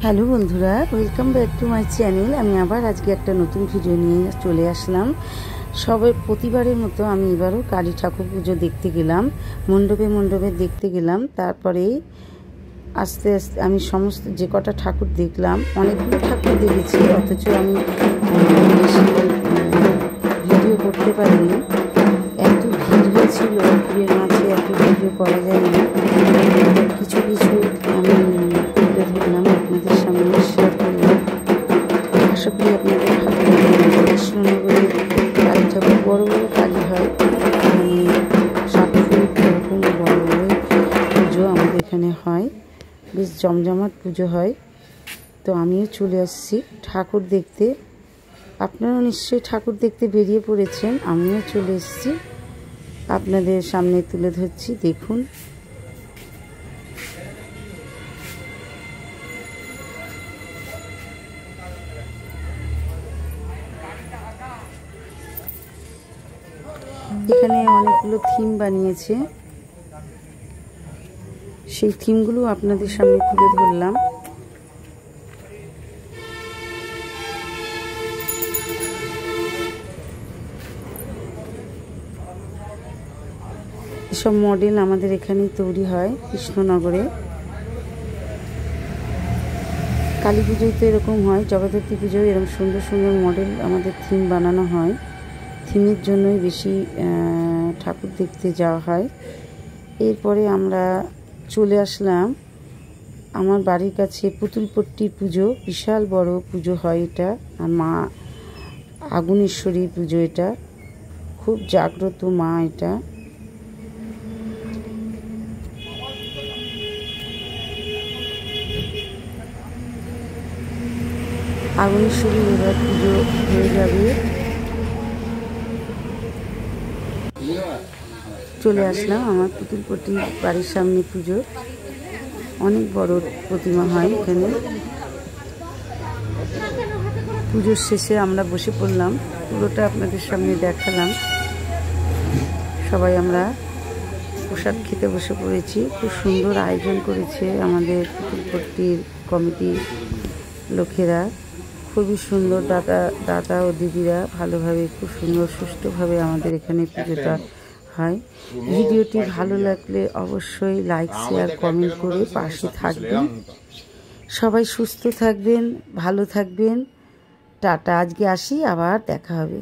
Hello বন্ধুরা, welcome back to my channel. আমি আবার আজকে একটা নতুন ভিডিও নিয়ে চলে আসলাম। সবাই প্রতিবারের মতো আমি এবারও কালী ঠাকুর পুজো দেখতে গেলাম, মণ্ডপে দেখতে গেলাম। তারপরে আস্তে আস্তে আমি সমস্ত যে কটা ঠাকুর দেখলাম, অনেকগুলো ঠাকুর দেখেছি, অথচ আমি বেশি ভিডিও করতে পারিনি। এত ভিড় হয়েছিল, ভিড়ের মাঝে এত ভিডিও করা যায়নি। কিছু আমি তুলে ধরলাম, আপনাদের সামনে শেয়ার করলাম। আশা করি আপনাদের ভালো লাগবে। কৃষ্ণনগরে কালী ঠাকুর বড় বড় কালী হয়, মানে 7 ফুট এরকম বড় বড় পুজো আমাদের এখানে হয়, বেশ জমজমাট পুজো হয়। তো আমিও চলে আসছি ঠাকুর দেখতে। আপনারাও নিশ্চয়ই ঠাকুর দেখতে বেরিয়ে পড়েছেন, আমিও চলে এসেছি, আপনাদের সামনে তুলে ধরছি। দেখুন, এখানে অনেকগুলো থিম বানিয়েছে, সেই থিমগুলো আপনাদের সামনে তুলে ধরলাম। এসব মডেল আমাদের এখানেই তৈরি হয় কৃষ্ণনগরে। কালী পুজোয় তো এরকম হয়, জগদ্ধাত্রী পুজোয় এরকম সুন্দর সুন্দর মডেল আমাদের থিম বানানো হয়। থিমের জন্যই বেশি ঠাকুর দেখতে যাওয়া হয়। এরপরে আমরা চলে আসলাম আমার বাড়ির কাছে পুতুলপট্টি পুজো, বিশাল বড় পুজো হয় এটা, আর মা আগুনেশ্বরী পুজো, এটা খুব জাগ্রত মা। এটা আগুনেশ্বরী এবার পুজো হয়ে যাবে। চলে আসলাম আমার পুতুলপট্টি বাড়ির সামনে পুজো, অনেক বড় প্রতিমা হয় এখানে। পুজোর শেষে আমরা বসে পড়লাম, পুরোটা আপনাদের সামনে দেখালাম। সবাই আমরা প্রসাদ খেতে বসে পড়েছি। খুব সুন্দর আয়োজন করেছে আমাদের পুতুলপট্টির কমিটির লোকেরা, খুবই সুন্দর। দাদা ও দিদিরা ভালোভাবে, খুব সুন্দর সুষ্ঠুভাবে আমাদের এখানে পুজোটা হয়। ভিডিওটি ভালো লাগলে অবশ্যই লাইক, শেয়ার, কমেন্ট করে পাশে থাকবেন। সবাই সুস্থ থাকবেন, ভালো থাকবেন। টাটা, আজকে আসি, আবার দেখা হবে।